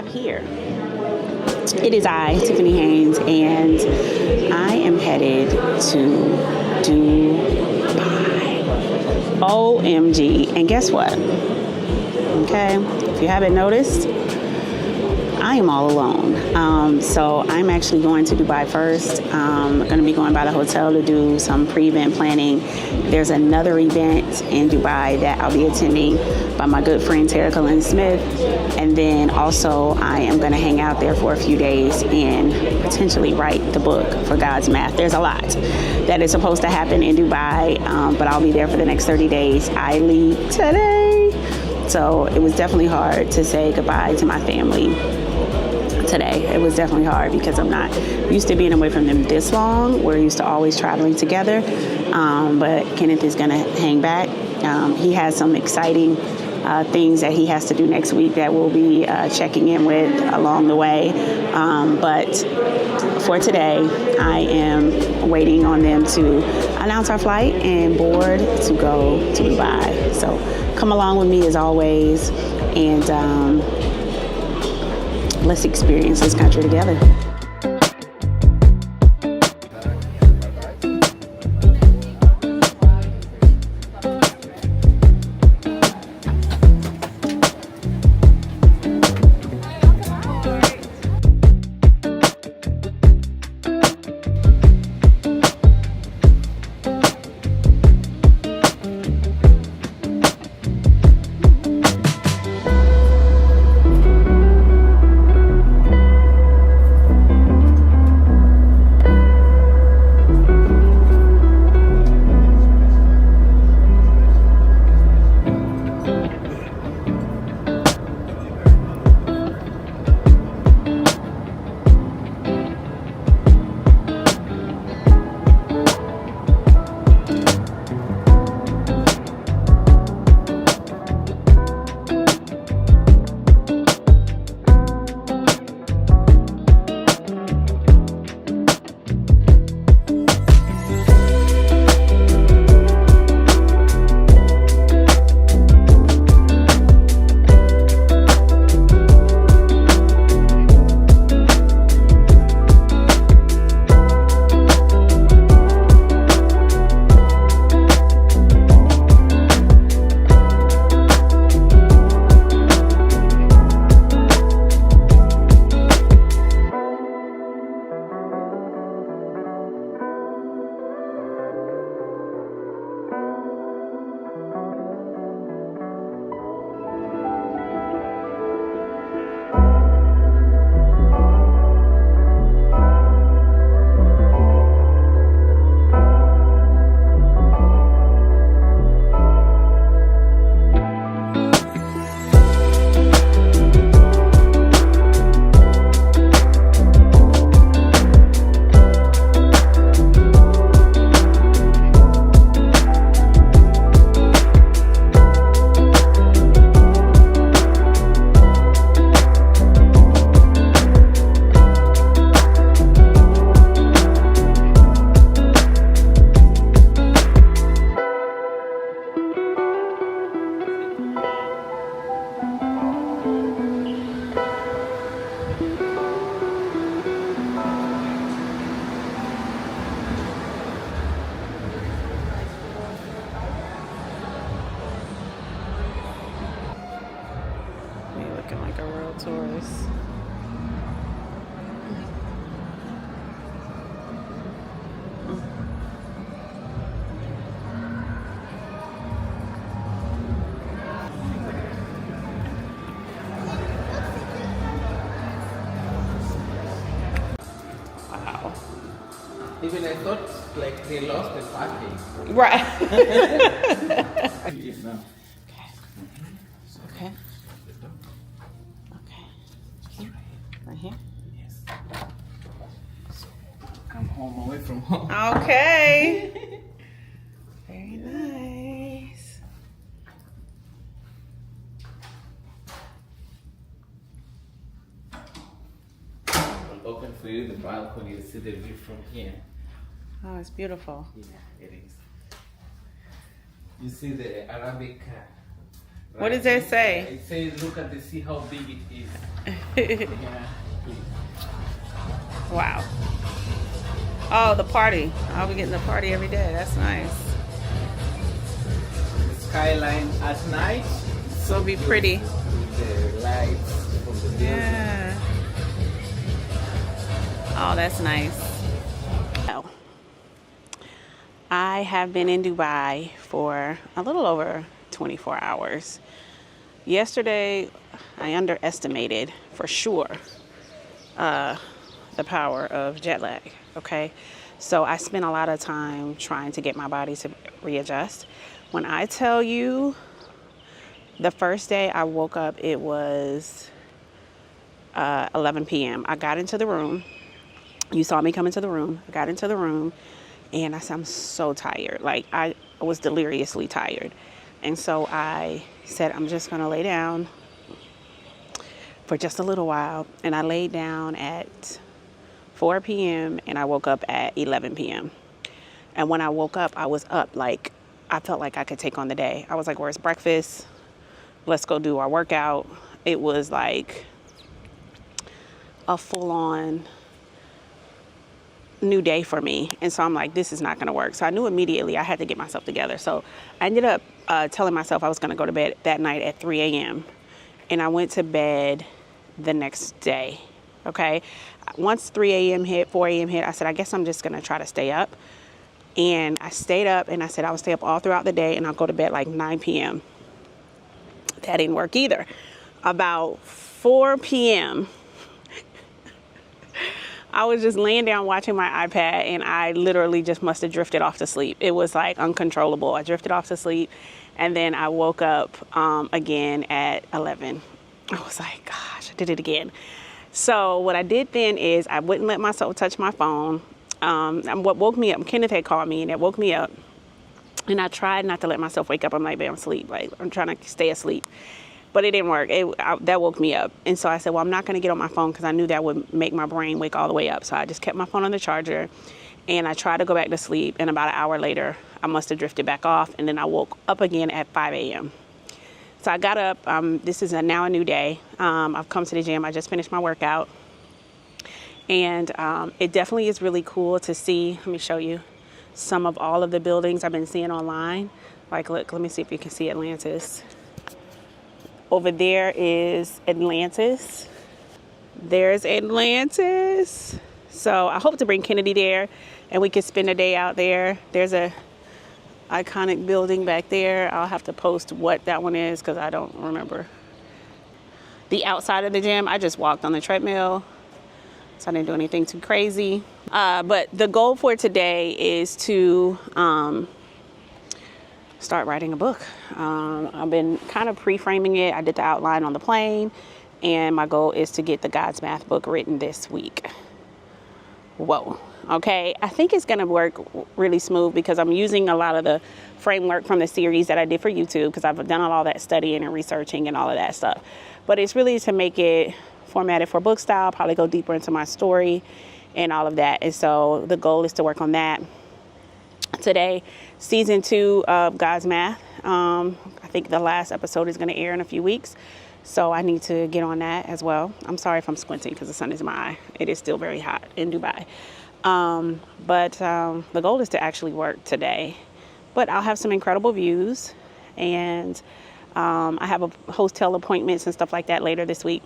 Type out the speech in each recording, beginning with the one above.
have here. It is I, Tiffany Haynes, and I am headed to Dubai. OMG. And guess what? Okay, if you haven't noticed, I am all alone. So I'm actually going to Dubai first. I'm going to be going by the hotel to do some pre-event planning. There's another event in Dubai that I'll be attending by my good friend Terica Lynn Smith. And then also I am going to hang out there for a few days and potentially write the book for God's Math. There's a lot that is supposed to happen in Dubai, but I'll be there for the next 30 days. I leave today. So it was definitely hard to say goodbye to my family today. It was definitely hard because I'm not used to being away from them this long. We're used to always traveling together. But Kenneth is going to hang back. He has some exciting things that he has to do next week that we'll be checking in with along the way. But for today, I am waiting on them to announce our flight and board to go to Dubai. So come along with me as always, and let's experience this country together. Taurus. Wow. Even I thought like they lost the parking. Right. Yes, no. Okay. Okay. Right here? Yes. So, I'm home away from home. Okay. Very nice. I'll open for you the balcony to see the view from here. Oh, it's beautiful. Yeah, it is. You see the Arabic What does that say? It says, look at see how big it is. Yeah, please. Wow. Oh, the party. I'll be getting the party every day. That's nice. The skyline at night. So it'll be pretty. With the lights from the building. Yeah. Oh, that's nice. Oh. I have been in Dubai for a little over 24 hours. Yesterday, I underestimated for sure the power of jet lag, okay? So I spent a lot of time trying to get my body to readjust. When I tell you, the first day I woke up, it was 11 p.m. I got into the room. You saw me come into the room. I got into the room and I said, I'm so tired. Like I was deliriously tired. And so I said, I'm just gonna lay down for just a little while. And I laid down at 4 p.m. and I woke up at 11 p.m. And when I woke up, I was up. Like I felt like I could take on the day. I was like, where's breakfast? Let's go do our workout. It was like a full-on new day for me. And so I'm like, this is not going to work. So I knew immediately I had to get myself together. So I ended up telling myself I was going to go to bed that night at 3 a.m. And I went to bed the next day. Okay. Once 3 a.m. hit, 4 a.m. hit, I said, I guess I'm just going to try to stay up. And I stayed up and I said, I would stay up all throughout the day and I'll go to bed like 9 p.m. That didn't work either. About 4 p.m., I was just laying down watching my iPad and I literally just must have drifted off to sleep. It was like uncontrollable. I drifted off to sleep and then I woke up again at 11. I was like, gosh, I did it again. So what I did then is I wouldn't let myself touch my phone. What woke me up, Kenneth had called me and it woke me up. And I tried not to let myself wake up. I'm like, babe, I'm asleep. Like, I'm trying to stay asleep. But it didn't work. That woke me up. And so I said, well, I'm not going to get on my phone because I knew that would make my brain wake all the way up. So I just kept my phone on the charger and I tried to go back to sleep. And about an hour later, I must have drifted back off. And then I woke up again at 5 a.m. So I got up. This is now a new day. I've come to the gym. I just finished my workout. And it definitely is really cool to see. Let me show you some of all of the buildings I've been seeing online. Like, look, let me see if you can see Atlantis. Over there is Atlantis. There's Atlantis. So I hope to bring Kennedy there and we can spend a day out there. There's a iconic building back there. I'll have to post what that one is because I don't remember. The outside of the gym, I just walked on the treadmill. So I didn't do anything too crazy. But the goal for today is to start writing a book. I've been kind of pre-framing it. I did the outline on the plane, and my goal is to get the God's Math book written this week. Whoa. Okay. I think it's going to work really smooth because I'm using a lot of the framework from the series that I did for YouTube because I've done all that studying and researching and all of that stuff. But it's really to make it formatted for book style, probably go deeper into my story and all of that. And so the goal is to work on that. Today, season 2 of God's Math. I think the last episode is going to air in a few weeks. So I need to get on that as well. I'm sorry if I'm squinting because the sun is in my eye. It is still very hot in Dubai. But the goal is to actually work today. But I'll have some incredible views. And I have a hotel appointments and stuff like that later this week.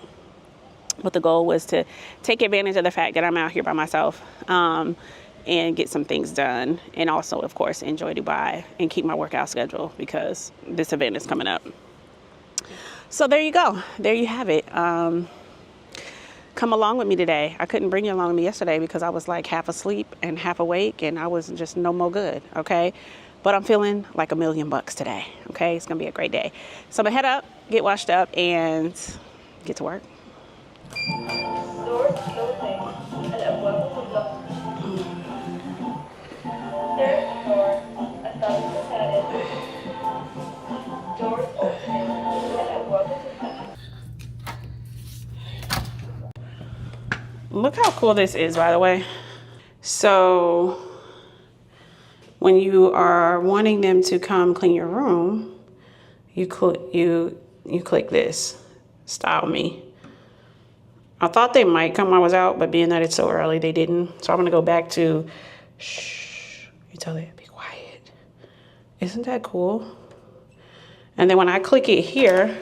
But the goal was to take advantage of the fact that I'm out here by myself. And get some things done. And also, of course, enjoy Dubai and keep my workout schedule because this event is coming up. So there you go. There you have it. Come along with me today. I couldn't bring you along with me yesterday because I was like half asleep and half awake and I was just no more good. Okay. But I'm feeling like $1,000,000 today. Okay. It's going to be a great day. So I'm going to head up, get washed up and get to work. Doors closing and a welcome to third floor, a thousand doors opening and a welcome to Look how cool this is, by the way. So when you are wanting them to come clean your room, you click this, style me. I thought they might come when I was out, but being that it's so early, they didn't. So I'm gonna go back to, shh, you tell it, be quiet. Isn't that cool? And then when I click it here,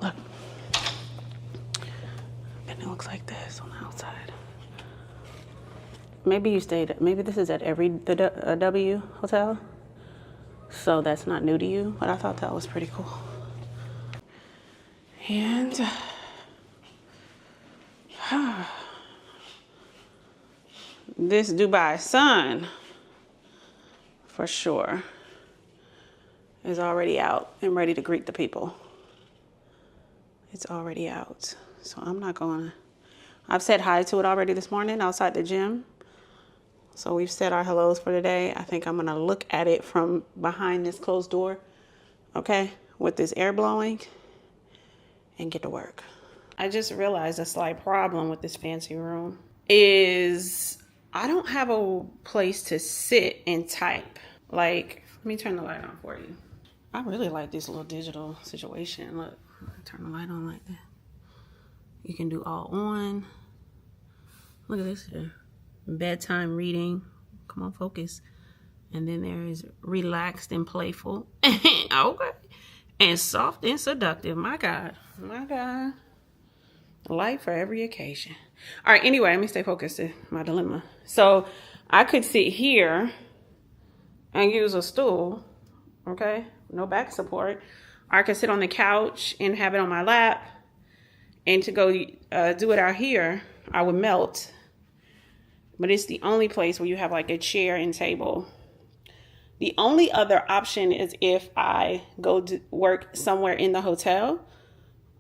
look, and it looks like this on the outside. Maybe you stayed, maybe this is at the W hotel. So that's not new to you, but I thought that was pretty cool. And this Dubai sun, for sure, is already out and ready to greet the people. It's already out. So I'm not going to, I've said hi to it already this morning outside the gym. So we've said our hellos for today. I think I'm going to look at it from behind this closed door, okay, with this air blowing, and get to work. I just realized a slight problem with this fancy room is I don't have a place to sit and type. Like, let me turn the light on for you. I really like this little digital situation. Look, turn the light on like that. You can do all on. Look at this here. Bedtime reading. Come on, focus. And then there is relaxed and playful. Okay. And soft and seductive. My God. My God. Light for every occasion. All right, anyway, let me stay focused to my dilemma. So I could sit here and use a stool, okay? No back support. Or I could sit on the couch and have it on my lap. And to go do it out here, I would melt. But it's the only place where you have like a chair and table. The only other option is if I go to work somewhere in the hotel.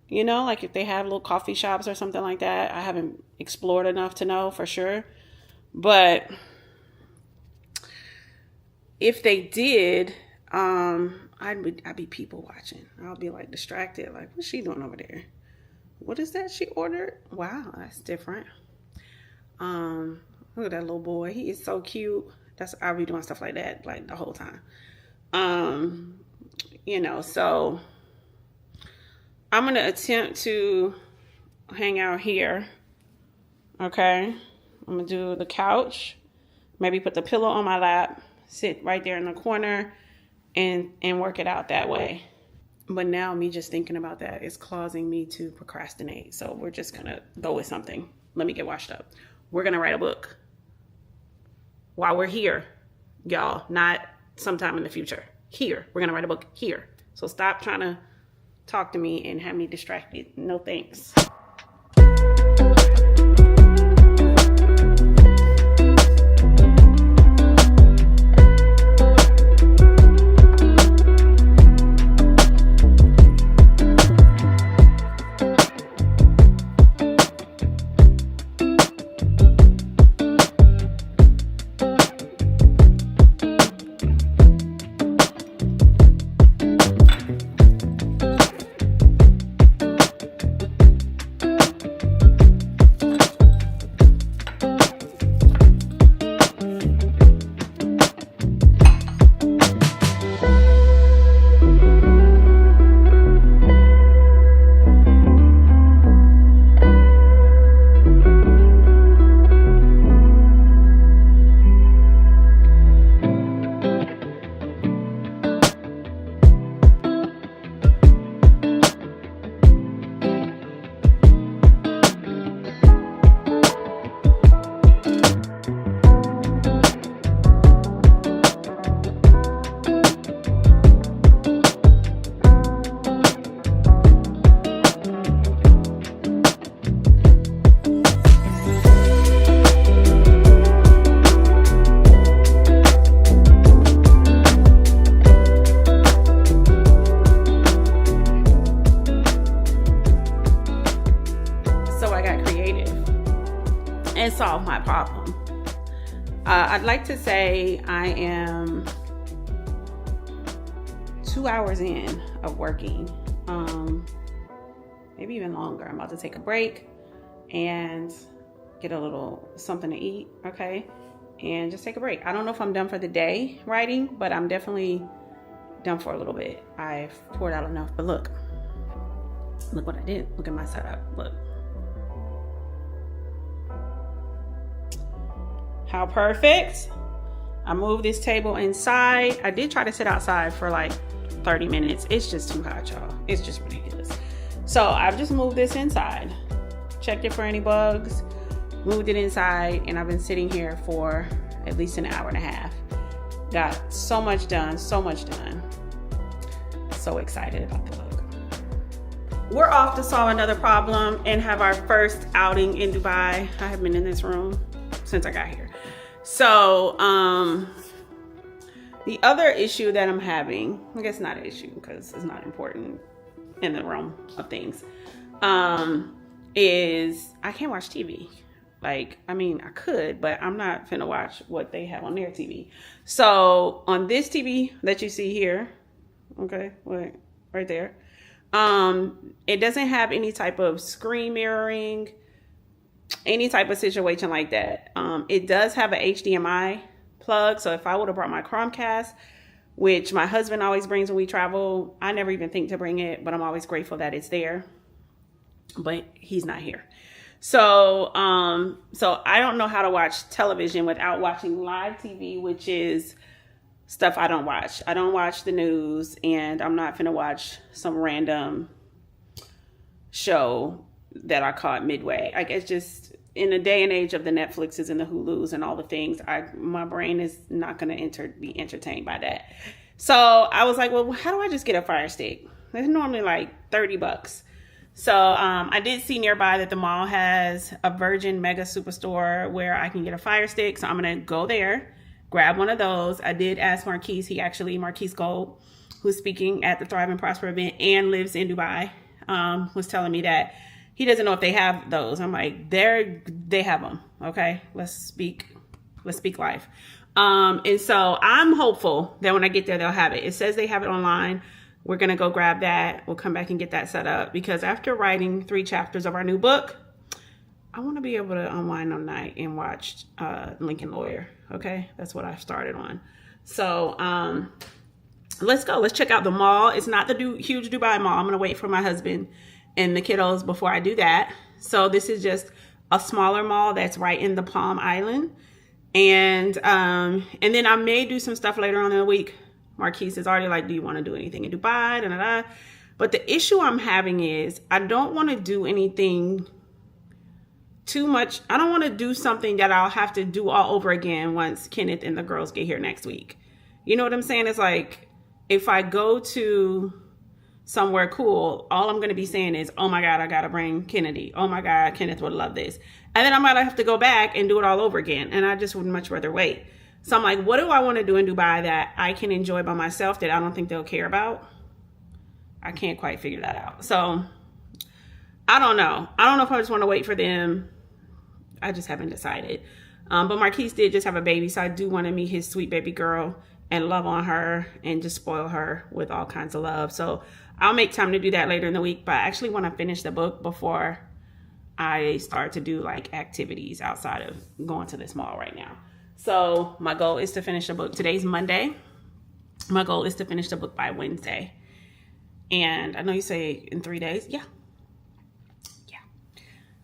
You know, like if they have little coffee shops or something like that. I haven't explored enough to know for sure. But if they did, I'd be people watching. I'll be like distracted. Like, what's she doing over there? What is that she ordered? Wow, that's different. Look at that little boy. He is so cute. I'll be doing stuff like that like the whole time. You know, so I'm going to attempt to hang out here. Okay. I'm going to do the couch. Maybe put the pillow on my lap. Sit right there in the corner and work it out that way. But now me just thinking about that is causing me to procrastinate. So we're just going to go with something. Let me get washed up. We're going to write a book while we're here, y'all, not sometime in the future. Here, we're going to write a book here. So stop trying to talk to me and have me distracted. No thanks. And solve my problem. I'd like to say I am 2 hours in of working, maybe even longer. I'm about to take a break and get a little something to eat, okay? And just take a break. I don't know if I'm done for the day writing, but I'm definitely down for a little bit. I've poured out enough, but look what I did. Look at my setup. Look. How perfect. I moved this table inside. I did try to sit outside for like 30 minutes. It's just too hot, y'all. It's just ridiculous. So I've just moved this inside. Checked it for any bugs. Moved it inside, and I've been sitting here for at least an hour and a half. Got so much done, so much done. So excited about the book. We're off to solve another problem and have our first outing in Dubai. I have been in this room since I got here. So, the other issue that I'm having, I guess not an issue because it's not important in the realm of things, is I can't watch TV. Like, I mean, I could, but I'm not finna watch what they have on their TV. So on this TV that you see here, okay, right there, it doesn't have any type of screen mirroring, any type of situation like that. It does have an HDMI plug. So if I would have brought my Chromecast, which my husband always brings when we travel, I never even think to bring it, but I'm always grateful that it's there. But he's not here. So I don't know how to watch television without watching live TV, which is stuff I don't watch. I don't watch the news, and I'm not finna watch some random show that I caught midway. Like, it's just, in the day and age of the Netflixes and the Hulus and all the things, my brain is not gonna be entertained by that. So I was like, well, how do I just get a Fire Stick? It's normally like $30. So I did see nearby that the mall has a Virgin Mega Superstore where I can get a Fire Stick. So I'm going to go there, grab one of those. I did ask Marquise, Marquise Gold, who's speaking at the Thrive and Prosper event and lives in Dubai, was telling me that he doesn't know if they have those. I'm like, they have them. Okay, let's speak life. And so I'm hopeful that when I get there, they'll have it. It says they have it online. We're going to go grab that. We'll come back and get that set up because after writing 3 chapters of our new book, I want to be able to unwind on night and watch Lincoln Lawyer. Okay. That's what I started on. So let's go. Let's check out the mall. It's not the huge Dubai mall. I'm going to wait for my husband and the kiddos before I do that. So this is just a smaller mall that's right in the Palm Island. And then I may do some stuff later on in the week. Marquise is already like, do you want to do anything in Dubai? Da, da, da. But the issue I'm having is I don't want to do anything too much. I don't want to do something that I'll have to do all over again once Kenneth and the girls get here next week. You know what I'm saying? It's like, if I go to somewhere cool, all I'm going to be saying is, oh my God, I got to bring Kennedy. Oh my God, Kenneth would love this. And then I might have to go back and do it all over again. And I just would much rather wait. So I'm like, what do I want to do in Dubai that I can enjoy by myself that I don't think they'll care about? I can't quite figure that out. So I don't know. I don't know if I just want to wait for them. I just haven't decided. But Marquise did just have a baby. So I do want to meet his sweet baby girl and love on her and just spoil her with all kinds of love. So I'll make time to do that later in the week. But I actually want to finish the book before I start to do like activities outside of going to this mall right now. So my goal is to finish the book. Today's Monday. My goal is to finish the book by Wednesday. And I know you say in 3 days. Yeah.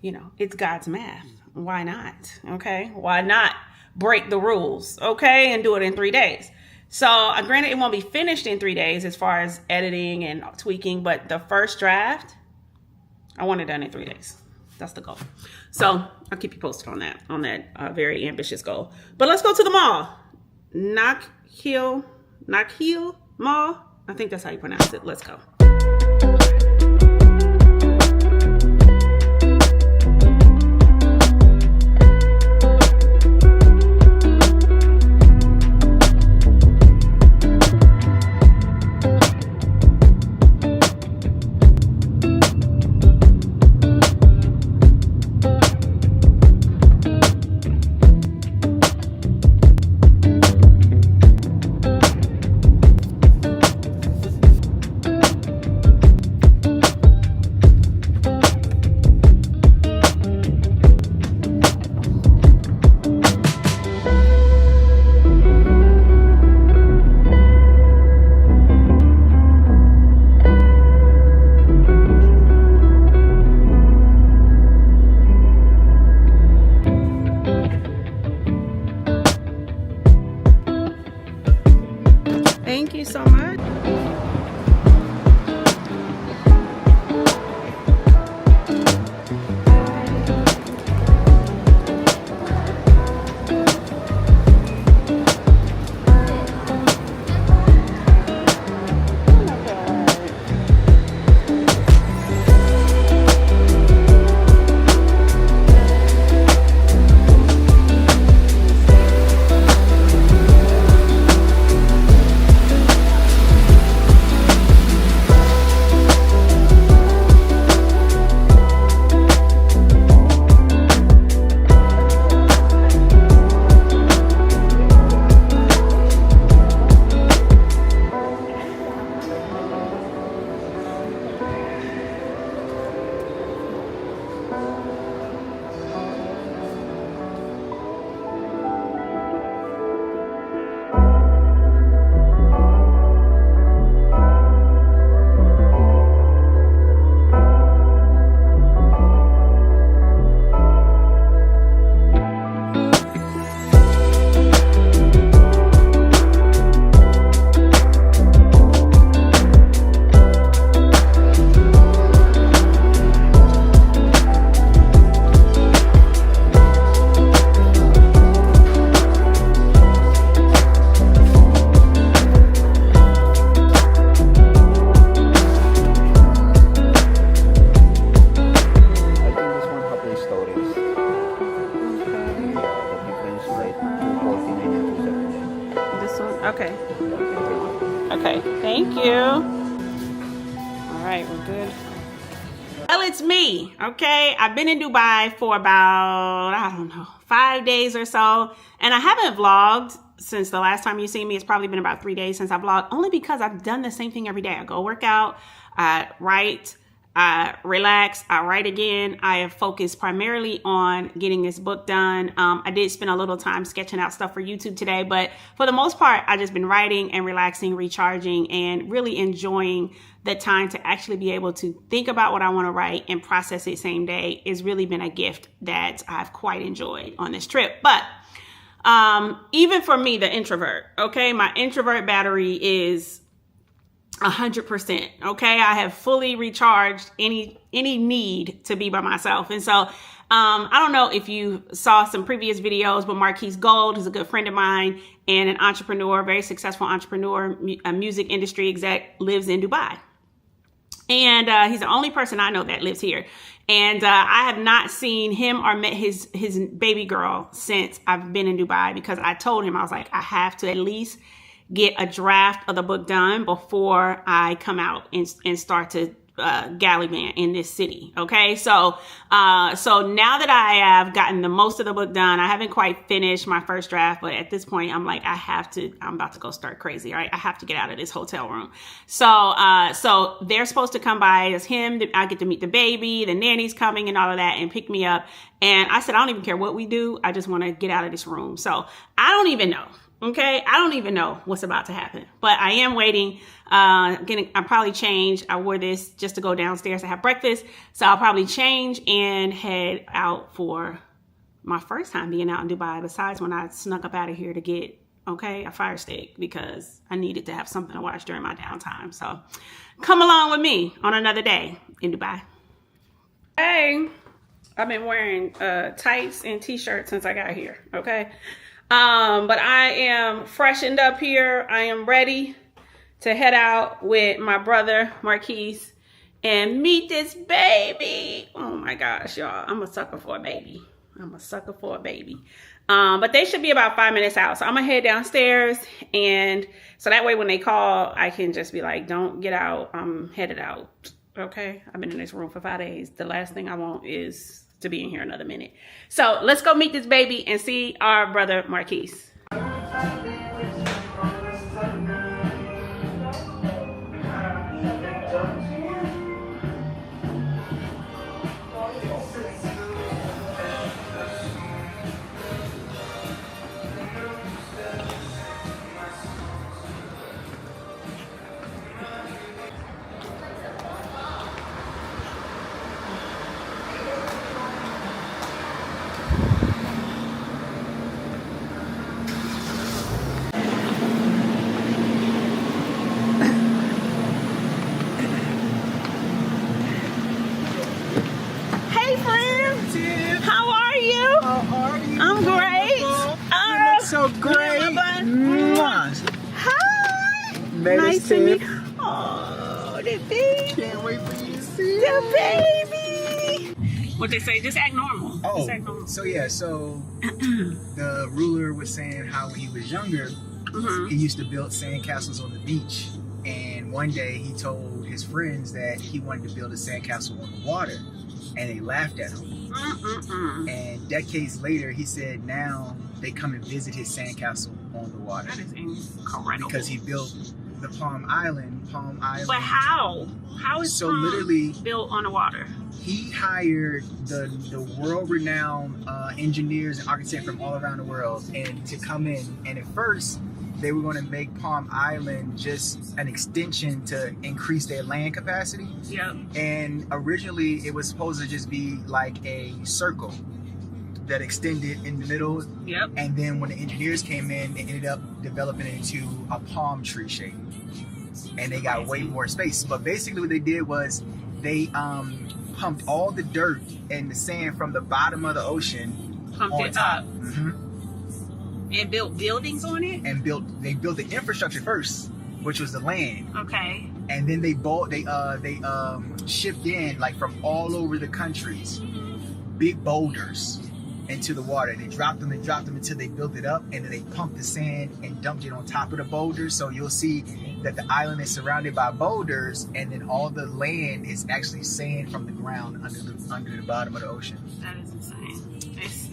You know, it's God's math. Why not? Okay. Why not break the rules? Okay. And do it in 3 days. So granted, it won't be finished in 3 days as far as editing and tweaking. But the first draft, I want it done in 3 days. That's the goal. So I'll keep you posted on that very ambitious goal. But let's go to the mall. Knock Hill Mall. I think that's how you pronounce it. Let's go. Okay. Okay, thank you. All right, we're good. Well, it's me, okay? I've been in Dubai for about, I don't know, 5 days or so. And I haven't vlogged since the last time you see me. It's probably been about 3 days since I vlogged, only because I've done the same thing every day. I go work out, I write, I relax, I write again. I have focused primarily on getting this book done. I did spend a little time sketching out stuff for YouTube today, but for the most part, I've just been writing and relaxing, recharging, and really enjoying the time to actually be able to think about what I want to write and process it same day. It's really been a gift that I've quite enjoyed on this trip. But even for me, the introvert, okay, my introvert battery is 100%. Okay. I have fully recharged any need to be by myself. And so, I don't know if you saw some previous videos, but Marquise Gold is a good friend of mine and an entrepreneur, very successful entrepreneur, a music industry exec, lives in Dubai. And he's the only person I know that lives here. And I have not seen him or met his baby girl since I've been in Dubai, because I told him, I was like, I have to at least get a draft of the book done before I come out and start to gallivant in this city. Okay. So now that I have gotten the most of the book done, I haven't quite finished my first draft, but at this point I'm like, I'm about to go start crazy. All right. I have to get out of this hotel room. So they're supposed to come by as him. I get to meet the baby, the nanny's coming and all of that and pick me up. And I said, I don't even care what we do. I just want to get out of this room. So I don't even know. Okay, I don't even know what's about to happen, but I am waiting. I'll probably change. I wore this just to go downstairs to have breakfast. So I'll probably change and head out for my first time being out in Dubai, besides when I snuck up out of here to get, a Firestick, because I needed to have something to watch during my downtime. So come along with me on another day in Dubai. Hey, I've been wearing tights and t-shirts since I got here, okay? But I am freshened up here. I am ready to head out with my brother, Marquise, and meet this baby. Oh my gosh, y'all. I'm a sucker for a baby. But they should be about 5 minutes out. So I'm gonna head downstairs, and so that way when they call, I can just be like, don't get out. I'm headed out. Okay. I've been in this room for 5 days. The last thing I want is to be in here another minute. So let's go meet this baby and see our brother Marquise. I'm great. You look so great. Hi. Nice to meet you. Oh, the baby. Can't wait for you to see the baby. What they say? Just act normal. Oh, just act normal. so the ruler was saying how when he was younger, he used to build sandcastles on the beach. And one day he told his friends that he wanted to build a sandcastle on the water. And they laughed at him. And decades later, he said now they come and visit his sandcastle on the water. That is incredible. Because he built the Palm Island. But how? How is Palm literally built on the water? He hired the world-renowned engineers and architects from all around the world and to come in. And at first, they were going to make Palm Island just an extension to increase their land capacity. Yep. And originally, it was supposed to just be like a circle that extended in the middle. Yep. And then when the engineers came in, they ended up developing it into a palm tree shape. And they got way more space. But basically what they did was they pumped all the dirt and the sand from the bottom of the ocean. Pumped it top. Up. And built buildings on it? And they built the infrastructure first, which was the land. Okay. And then they shipped in like from all over the countries, big boulders. into the water. They dropped them and dropped them until they built it up, and then they pumped the sand and dumped it on top of the boulders. So you'll see that the island is surrounded by boulders, and then all the land is actually sand from the ground under the bottom of the ocean. That is insane.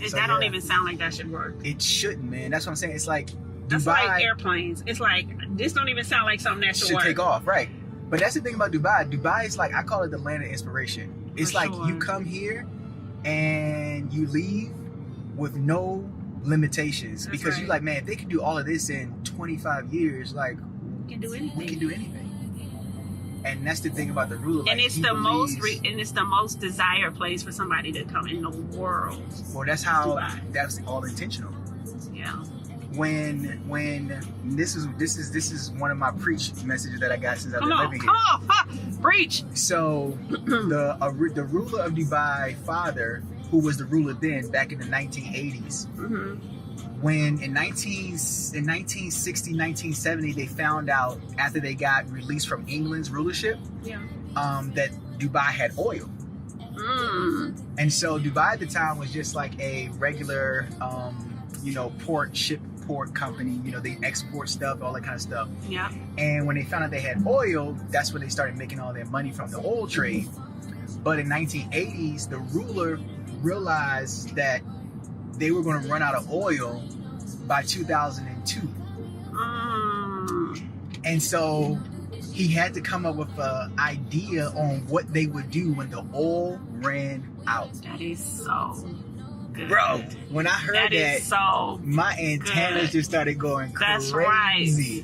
So, that don't yeah. even sound like that should work. It shouldn't, man. That's what I'm saying. It's like That's Dubai like airplanes. It's like, this don't even sound like something that should work. take off, right? But that's the thing about Dubai. Dubai is like, I call it the land of inspiration. It's For like sure. you come here and you leave with no limitations. That's Because right. you're like, man, if they could do all of this in 25 years, like, We can do anything. we can do anything. And that's the thing about the ruler. And like, it's he the believes- and it's the most desired place for somebody to come in the world. Well, that's how. Dubai. That's all intentional. Yeah. When this is one of my preach messages that I got since I've Come been on, living here. come on, ha, preach. So the ruler of Dubai father, who was the ruler then back in the 1980s, Mm-hmm. when in 1960, 1970, they found out after they got released from England's rulership, Yeah. that Dubai had oil. Mm. And so Dubai at the time was just like a regular, port company. You know, they export stuff, all that kind of stuff. Yeah. And when they found out they had oil, that's when they started making all their money from the oil trade. But in 1980s, the ruler realized that they were going to run out of oil by 2002. Mm. And so he had to come up with an idea on what they would do when the oil ran out. That is so good. Bro, when I heard That that, is so my antennas good. just started going That's crazy.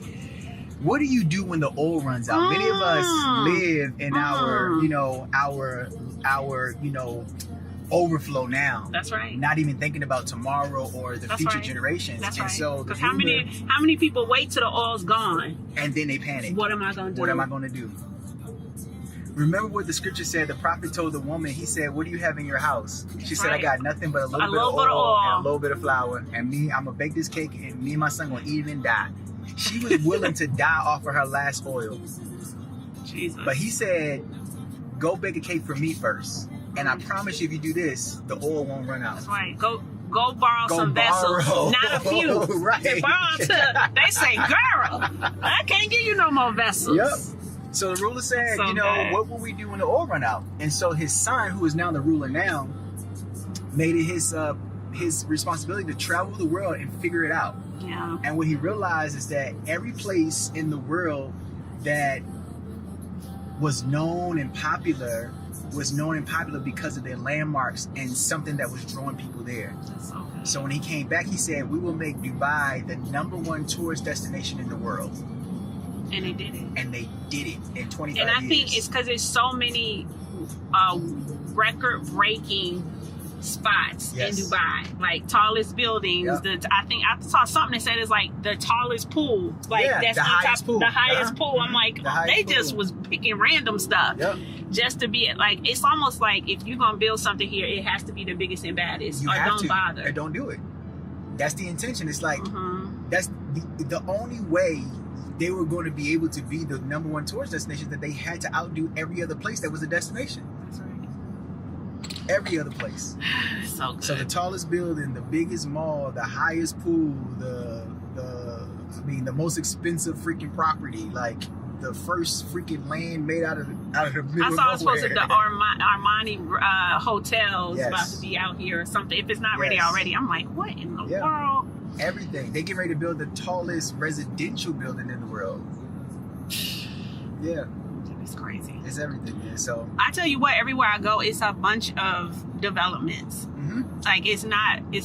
What do you do when the oil runs out? Many of us live in our overflow now. That's right. Not even thinking about tomorrow or the That's future right. generations. That's and right. so the Because how ruler- many people wait till the oil's gone? and then they panic. What am I gonna do? What am I going to do? Remember what the scripture said. The prophet told the woman, he said, what do you have in your house? She said, I Right. got nothing but a little bit of oil and a little bit of flour. And I'm going to bake this cake, and me and my son going to eat it and die. She was willing to die off of her last oil. Jesus. But he said, go bake a cake for me first. And I promise you, if you do this, the oil won't run out. That's right. Go borrow Go some borrow. vessels. Not a few. Right. They borrow they say, girl, I can't give you no more vessels. Yep. So the ruler said, So good. what will we do when the oil run out? And so his son, who is now the ruler now, made it his responsibility to travel the world and figure it out. Yeah. And what he realized is that every place in the world that was known and popular because of their landmarks and something that was drawing people there. That's so good. So when he came back, he said, we will make Dubai the #1 tourist destination in the world. And they did it. And they did it in 25 And I years. think it's because there's so many record-breaking spots Yes. in Dubai, like tallest buildings. Yep. I think I saw something that said it's like the tallest pool, like Yeah, that's the on highest top, pool. the highest Uh-huh. pool. I'm like, The highest they just pool. was picking random stuff Yep. just to be like. It's almost like if you're gonna build something here, it has to be the biggest and baddest, You or have don't to. bother. Or don't do it. That's the intention. It's like, Mhm. that's the only way they were going to be able to be the #1 tourist destination, that they had to outdo every other place that was a destination. That's right. Every other place. So good. So the tallest building, the biggest mall, the highest pool, the most expensive freaking property, like the first freaking land made out of the middle I of saw it's supposed to nowhere. the Armani Hotel is Yes. about to be out here or something. If it's not ready Yes. already, I'm like, what in the Yeah. world? Everything. They get ready to build the tallest residential building in the world. Yeah, It's crazy. it's everything, man. So, I tell you what, everywhere I go, it's a bunch of developments. Like it's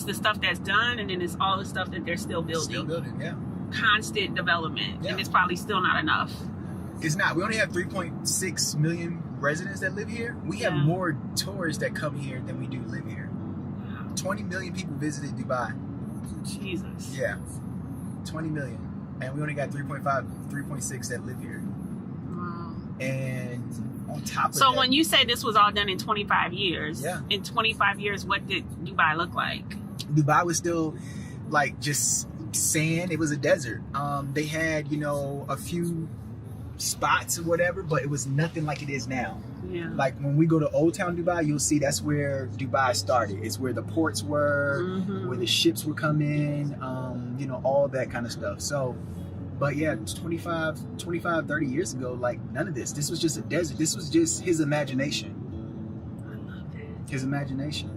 the stuff that's done, and then it's all the stuff that they're still building. still building, yeah. Constant development, Yeah. and it's probably still not enough. It's not. We only have 3.6 million residents that live here. We have Yeah. more tourists that come here than we do live here. 20 million people visited Dubai. Jesus. Yeah, 20 million. And we only got 3.6 that live here. Wow. And on top of So that, when you say this was all done in 25 years, Yeah. in 25 years, what did Dubai look like? Dubai was still like just sand. It was a desert. They had, a few spots or whatever, but it was nothing like it is now. Yeah. Like when we go to Old Town Dubai, you'll see that's where Dubai started. It's where the ports were, where the ships were coming, you know, all that kind of stuff. So, but yeah, 25, 30 years ago, like none of this. This was just a desert. This was just his imagination. I love it. His imagination.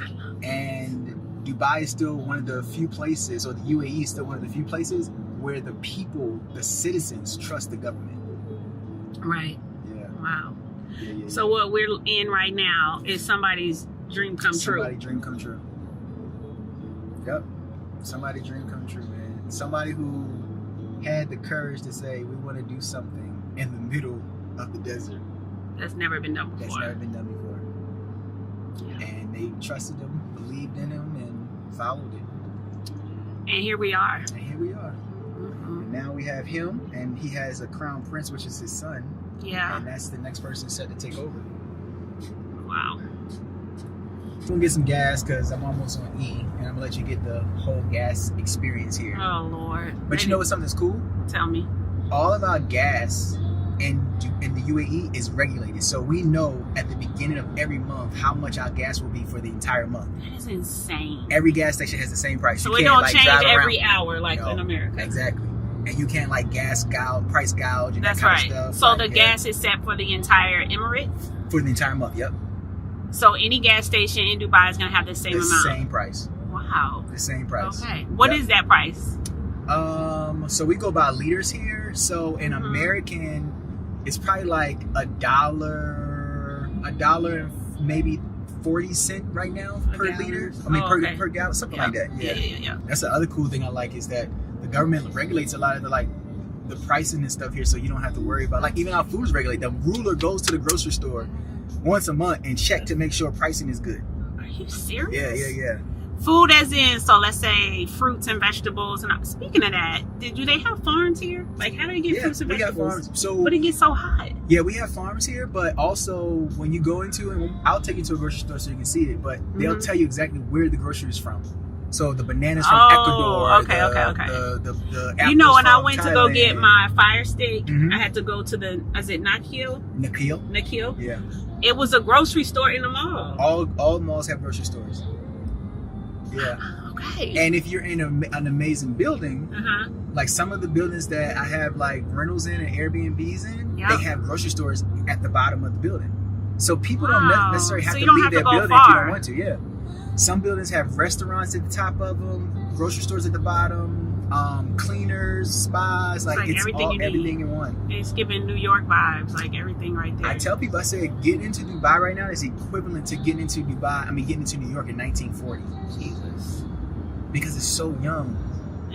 I love it. And Dubai is still one of the few places, or the UAE is still one of the few places where the people, the citizens, trust the government. Right. Yeah. Wow. Yeah. So what we're in right now is somebody's dream come true. Somebody's dream come true. Yep. Somebody's dream come true, man. Somebody who had the courage to say, we want to do something in the middle of the desert. That's never been done before. That's never been done before. Yeah. And they trusted him, believed in him, and followed it. And here we are. And here we are. And now we have him, and he has a crown prince, which is his son. Yeah. And that's the next person set to take over. Wow. I'm gonna get some gas because I'm almost on E, and I'm gonna let you get the whole gas experience here. Oh Lord. But you know what's something that's cool? Tell me. All of our gas in the UAE is regulated, so we know at the beginning of every month how much our gas will be for the entire month. That is insane. Every gas station has the same price. So You it can't, don't like, change drive every around. hour like No, in America. Exactly. And you can't like price gouge and That's that kind right. of stuff. So Like, the yeah, gas is set for the entire Emirate. for the entire month. Yep. So any gas station in Dubai is going to have the same The amount. same price. Wow. The same price. Okay. What Yep. is that price? So we go by liters here. So in American, it's probably like $1 and maybe 40 cents right now per gallon? liter. I mean per gallon, something Yeah. like that. Yeah. That's the other cool thing I like is that the government regulates a lot of the pricing and stuff here, so you don't have to worry about, like, even our food is regulated. The ruler goes to the grocery store once a month and check to make sure pricing is good. Are you serious? Yeah. Food as in, so let's say fruits and vegetables. And speaking of that, do they have farms here? Like, how do they get fruits and we got vegetables? farms. So But it gets so hot. yeah, we have farms here, but also when you go into it, I'll take you to a grocery store so you can see it, but they'll tell you exactly where the grocery is from. So the bananas from Ecuador. Okay. The You know, apples when I from went to go get Thailand. my Firestick, Mhm. I had to go to is it Nakhil? Nikhil. Yeah. It was a grocery store in the mall. All malls have grocery stores. Yeah. Okay. And if you're in an amazing building, Uh-huh. like some of the buildings that I have like rentals in and Airbnbs in, Yep. they have grocery stores at the bottom of the building. So people Wow. don't necessarily have So to you don't leave have to that go building if you far. don't want to. Yeah. Some buildings have restaurants at the top of them, grocery stores at the bottom, cleaners, spas, like it's everything all you need. everything in one. It's giving New York vibes, like everything right there. I tell people, I say, getting into Dubai right now is equivalent to getting into New York in 1940 Jesus. because it's so young.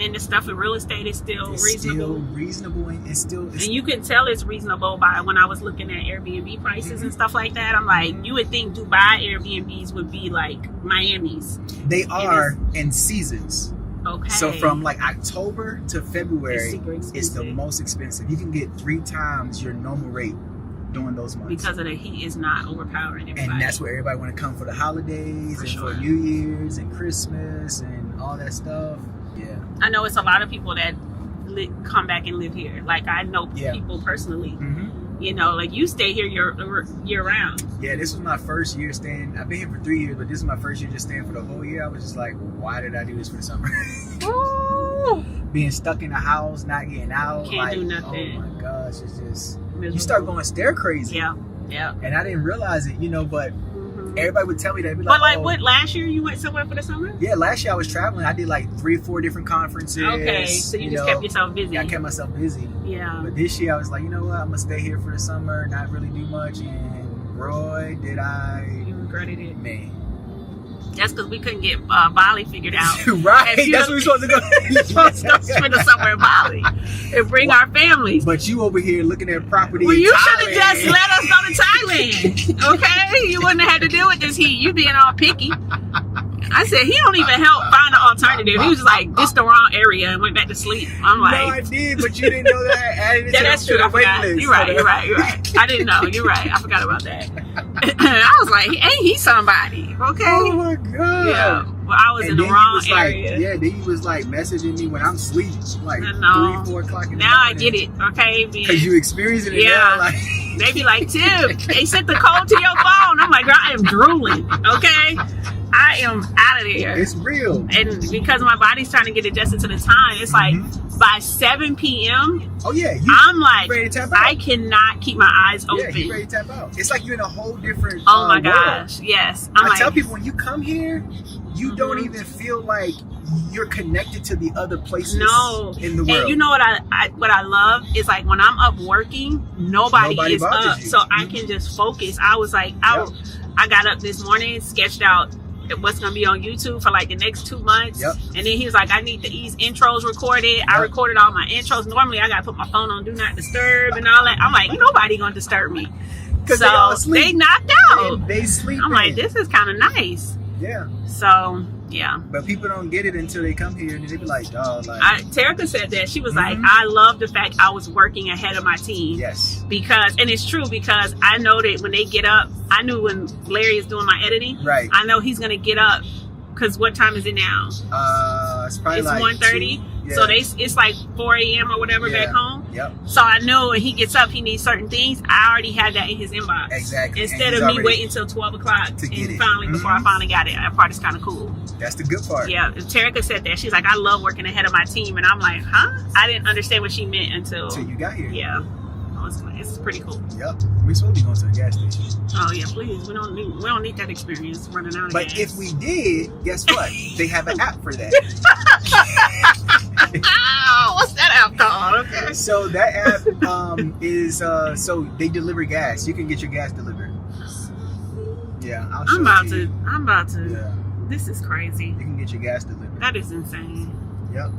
And the stuff in real estate is still It's reasonable. still reasonable, and it's And you can tell it's reasonable by when I was looking at Airbnb prices and stuff like that. I'm like, you would think Dubai Airbnbs would be like Miami's. they are in seasons. Okay. So from like October to It's February, super it's the expensive. most expensive. You can get 3 times your normal rate during those months. Because of the heat is not overpowering everybody. And that's where everybody want to come for the holidays For and sure. for New Year's and Christmas and all that stuff. Yeah. I know it's a lot of people that come back and live here. Like I know Yeah. people personally. Mm-hmm. You know, like you stay here year round. Yeah, this was my first year staying. I've been here for 3 years, but this is my first year just staying for the whole year. I was just like, why did I do this for the summer? Ooh. Being stuck in the house, not getting out. Can't like, do nothing. Oh my gosh, it's just, you Miserable. start going stir crazy. Yeah. And I didn't realize it, but Mhm. everybody would tell me that. Be But like, like, oh, what? Last year you went somewhere for the summer? Yeah, last year I was traveling. I did like 3 or 4 different conferences. Okay, so you just know. kept yourself busy. Yeah, I kept myself busy. Yeah. But this year I was like, you know what? I'm gonna stay here for the summer, not really do much. And Roy, did I? You regretted it. Man, That's because we couldn't get Bali figured out. right? If you- That's where we're supposed to go. We're supposed to go spend the summer in Bali and bring our families. But you over here looking at property. Well, in you should have Thailand. just let us go to Thailand, okay? You wouldn't have had to deal with this heat. You being all picky. I said he don't even help find an alternative. He was just like, this the wrong area, and went back to sleep. I'm No, I like, did, but you didn't know that. I added it yeah, to that's the true. I waiting forgot. list. You're right. I didn't know. You're right. I forgot about that. I was like, ain't he somebody? Okay. Oh my god. Yeah. Well, I was in the then wrong he was area. like, yeah, then he was like messaging me when I'm asleep, like No. 3, 4 o'clock in the Now I morning. get it, okay? Because you experiencing it Yeah. now, like They be like, Tim, they sent the code to your phone. I'm like, girl, I am drooling, okay? I am out of there. it's real. And because my body's trying to get adjusted to the time, it's like by 7 p.m., Oh yeah, you I'm like, ready to tap out. I cannot keep my eyes Yeah, open. you ready to tap out. It's like you're in a whole different Oh my world. gosh, yes. I'm I like, tell people when you come here, you don't even feel like you're connected to the other places no. in the world. And you know what I love is like when I'm up working, nobody is bothers up, you. so I can just focus. I was like, I got up this morning, sketched out what's gonna be on YouTube for like the next 2 months. Yep. And then he was like, I need these intros recorded. I recorded all my intros. Normally I gotta put my phone on do not disturb and all that. I'm like, nobody gonna disturb me. Because So they knocked out. They sleep. I'm like, this is kind of nice. Yeah. So yeah. But people don't get it until they come here and they be like, dog, like Terica said that. She was like, I love the fact I was working ahead of my team. yes. Because, and it's true, because I know that when they get up, I knew when Larry is doing my editing, Right. I know he's going to get up, because what time is it now? It's probably It's like 1:30. 2, So it's like 4 a.m. or whatever back home. Yep. So I know when he gets up, he needs certain things. I already had that in his inbox. Exactly. Instead And of he's me already- waiting until 12 o'clock to get and it. finally, before I finally got it. That part is kind of cool. That's the good part. Yeah, Terica said that. She's like, I love working ahead of my team. And I'm like, huh? I didn't understand what she meant until you got here. yeah. It's pretty cool. Yep. We supposed to be going to the gas station. Oh yeah, please. We don't need that experience running out of But gas. if we did, guess what? They have an app for that. Oh, what's that app called? Okay. So that app is so they deliver gas. You can get your gas delivered. Yeah, I'll show I'm about to. Yeah, This is crazy. you can get your gas delivered. That is insane. Yep.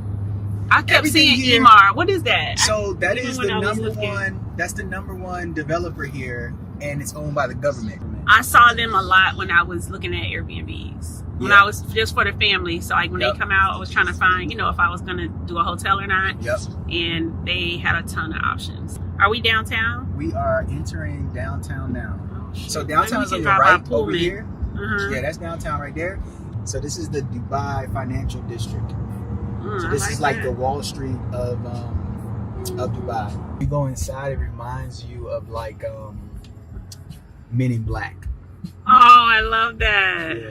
I kept Everything seeing here- Emar. What is that? So that Even is when the I was number looking. one. That's the number one developer here, and it's owned by the government. I saw them a lot when I was looking at Airbnbs. When I was just for the family. So like when they come out, I was trying to find, if I was gonna do a hotel or not. Yep. And they had a ton of options. Are we downtown? We are entering downtown now. Oh, shit. So downtown is Maybe on we your can drive our right over Pullman. here. Uh-huh. Yeah, that's downtown right there. So this is the Dubai Financial District. So I this is like that. the Wall Street of Dubai. You go inside, it reminds you of like Men in Black. Oh, I love that. Yeah.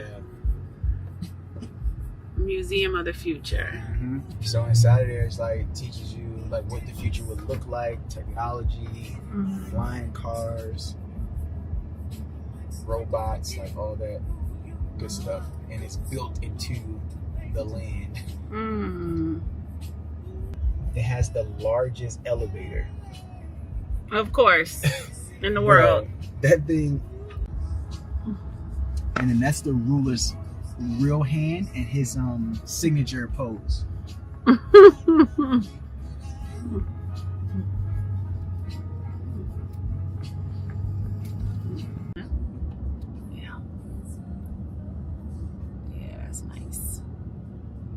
Museum of the Future. So inside of there, it's like teaches you like what the future would look like, technology, flying cars, robots, like all that good stuff, and it's built into the land. It has the largest elevator Of course, in the world. Bro, that thing, and then that's the ruler's real hand and his signature pose. Yeah, that's nice.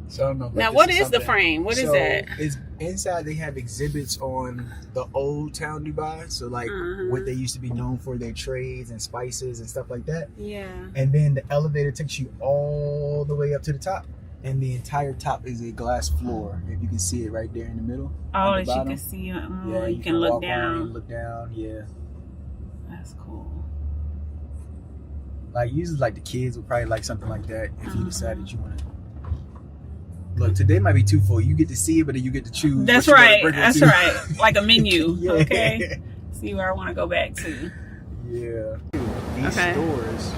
So I don't know. Now, what is the frame? What is that? It's inside. They have exhibits on the old town Dubai. So like what they used to be known for, their trades and spices and stuff like that. Yeah. And then the elevator takes you all the way up to the top, and the entire top is a glass floor. If you can see it right there in the middle. Oh, at the that you bottom. can see. Yeah, you can look walk on down. and look down. Yeah. That's cool. Like usually, like the kids would probably like something like that if you decided you want to. Look, today might be too full. You get to see it, but then you get to choose. That's what you right. wanna bring it That's to. right. Like a menu. Yeah. Okay. See where I want to go back to. Yeah. These Okay. stores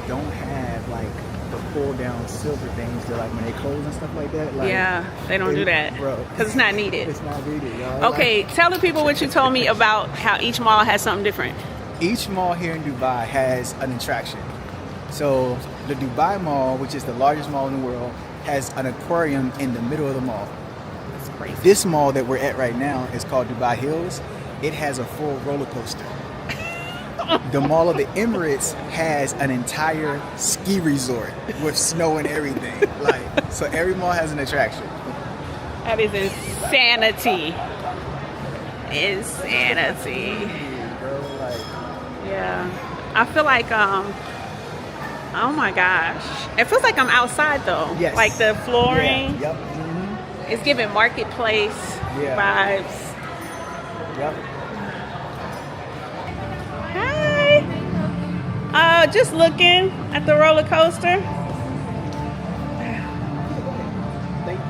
don't have like the pull down silver things. They're like when they close and stuff like that. Like, Yeah, they don't do that bro. because it's not needed. It's not needed, y'all. Okay, tell the people what you told me about how each mall has something different. Each mall here in Dubai has an attraction. So the Dubai Mall, which is the largest mall in the world, has an aquarium in the middle of the mall. That's crazy. This mall that we're at right now is called Dubai Hills. It has a full roller coaster. The Mall of the Emirates has an entire ski resort with snow and everything. Like, so every mall has an attraction. That is insanity. Insanity. Bro, like, Yeah. I feel like Oh my gosh. It feels like I'm outside though. Yes. Like the flooring. Yeah. Yep. It's giving marketplace vibes. Yep. Hi. Just looking at the roller coaster. Thank you.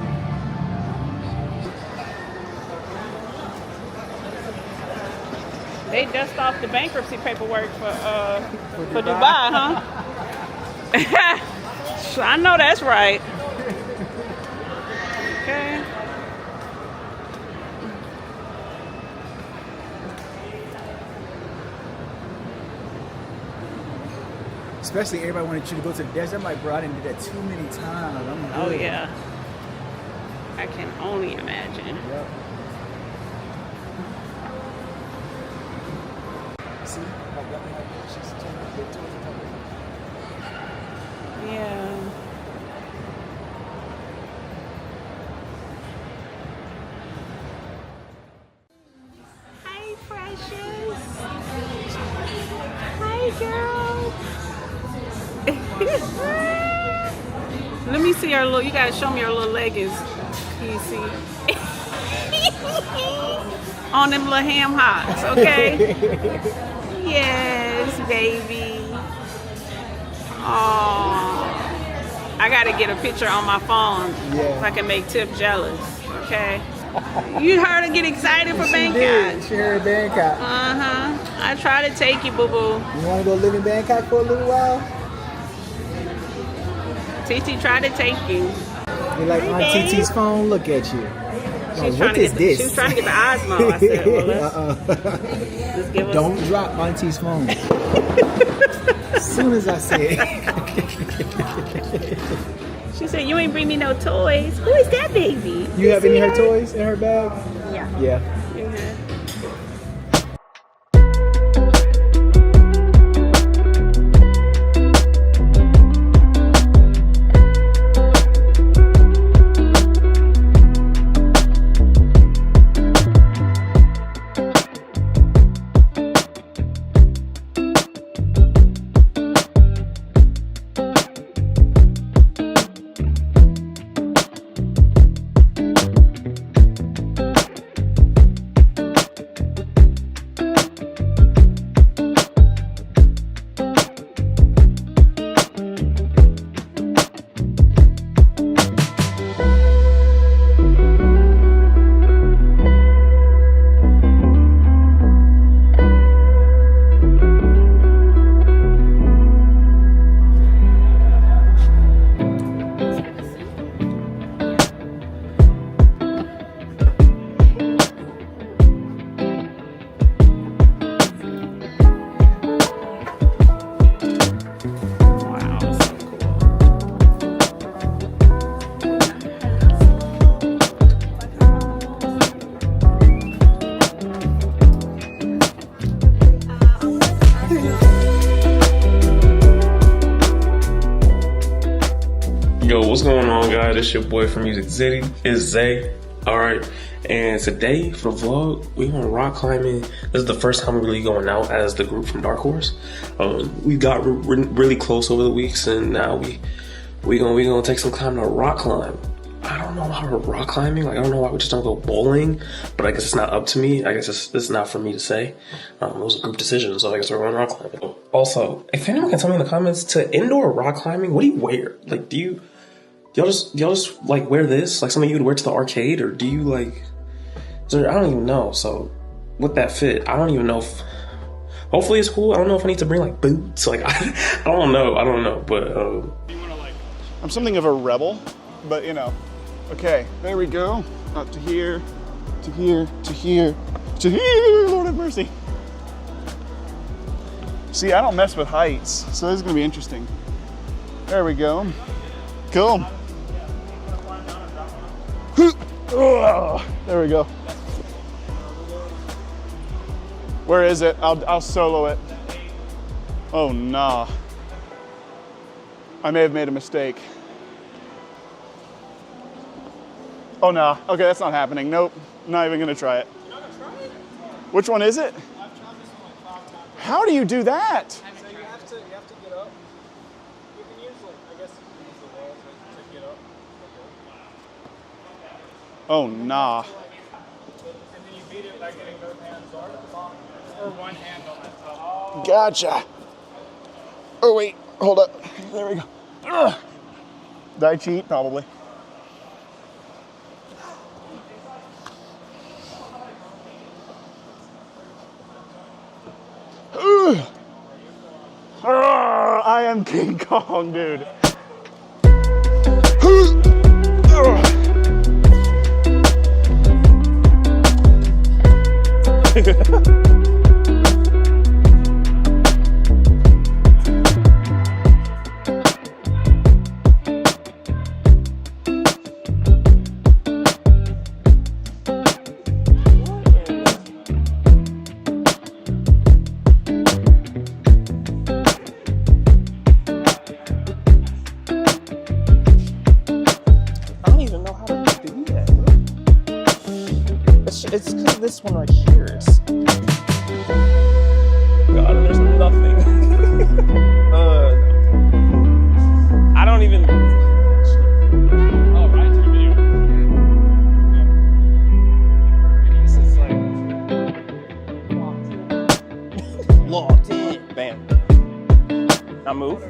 They dust off the bankruptcy paperwork for Dubai, huh? I know that's right. Okay. Especially everybody wanted you to go to the desert. I'm like, bro, I didn't do that too many times. I'm Oh good. yeah. I can only imagine. Yep. See? She's turning a bit towards the camera. Yeah. Hi, precious. Hi, girl. Let me see your little. You gotta show me your little leggings. Can you see? On them little ham hocks, okay? Yes, baby. Oh, I gotta get a picture on my phone so I can make Tip jealous. Okay. You heard her get excited for Bangkok. She heard Bangkok. I try to take you, boo boo. You want to go live in Bangkok for a little while? TT tried to take you. You like Hey, Aunt babe. TT's phone? Look at you. She's What is this? She was trying to get the Osmo. I said, well, let's give us. Don't drop Auntie's phone. As soon as I said. She said, you ain't bring me no toys. Who is that baby? You have any of her see toys in her bag? Yeah. Yeah. Yo, what's going on, guys? It's your boy from Music City. It's Zay. Alright, and today for the vlog, we went rock climbing. This is the first time we're really going out as the group from Dark Horse. We got really close over the weeks, and now we gonna take some time to rock climb. I don't know how to rock climbing. Like, I don't know why we just don't go bowling, but I guess it's not up to me. I guess it's not for me to say. It was a group decision, so I guess we're going rock climbing. Also, if anyone can tell me in the comments, to indoor rock climbing, what do you wear? Like, do y'all just like wear this? Like something you would wear to the arcade, or do you like? I don't even know. So, with that fit, I don't even know if. Hopefully it's cool. I don't know if I need to bring like boots. Like I don't know. But I'm something of a rebel, but you know. Okay, there we go. Up to here, to here, to here, to here. Lord have mercy. See, I don't mess with heights, so this is gonna be interesting. There we go. Cool. There we go. Where is it? I'll solo it. Oh nah. I may have made a mistake. Oh no. Okay, that's not happening. Nope. Not even gonna try it. You're not gonna try it? Which one is it? I've tried this one like 5 times. How do you do that? So you have to get up. Oh, nah. And then you beat it by getting both hands on the bottom. Or one hand on that top. Gotcha. Oh, wait. Hold up. There we go. Ugh. Did I cheat? Probably. Ugh. I am King Kong, dude. I don't even know how to do that. It's because of this one right here. God, there's nothing. I don't even. Oh, right to the video. This is like locked in. Bam. Now move.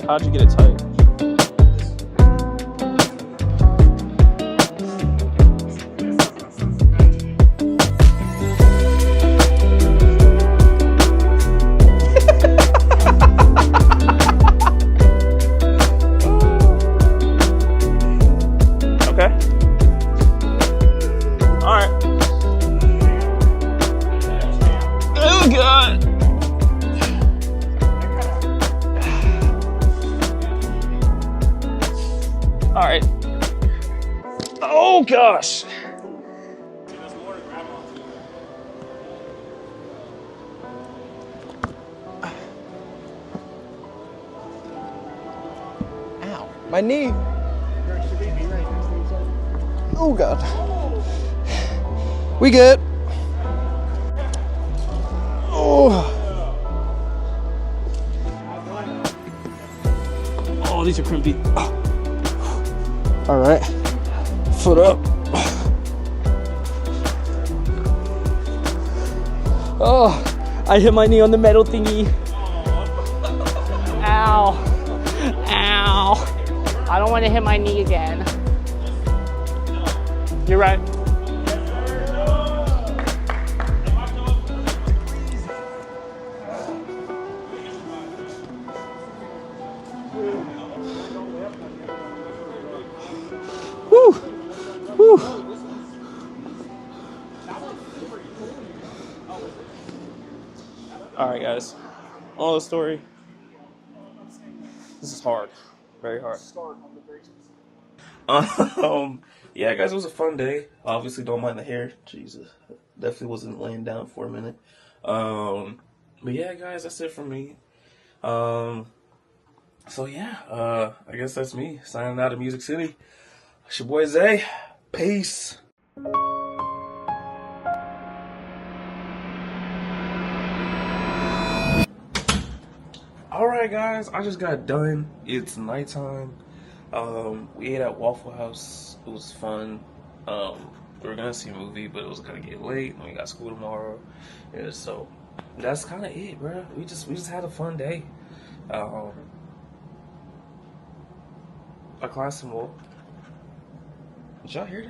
How'd you get it tight? Okay. All right. Oh God. All right. Oh gosh. Ow, my knee. Oh God. We good. Oh. Oh, these are crimpy. All right, foot up. Oh, I hit my knee on the metal thingy. Ow. Ow. I don't want to hit my knee again. You're right. Woo. Woo. All right, guys. All the story. This is hard, very hard. Yeah, guys, it was a fun day. Obviously, don't mind the hair. Jesus, definitely wasn't laying down for a minute. But yeah, guys, that's it for me. So yeah, I guess that's me signing out of Music City. It's your boy Zay. Peace. Alright guys, I just got done. It's nighttime. We ate at Waffle House. It was fun. We were gonna see a movie, but it was gonna get late and we got school tomorrow. Yeah, so that's kinda it, bro. We just had a fun day. I climbed some more. Did y'all hear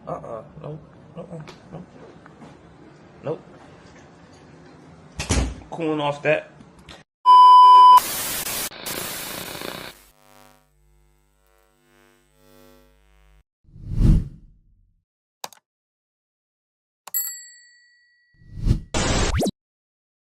that? Nope. Nope. Cooling off that.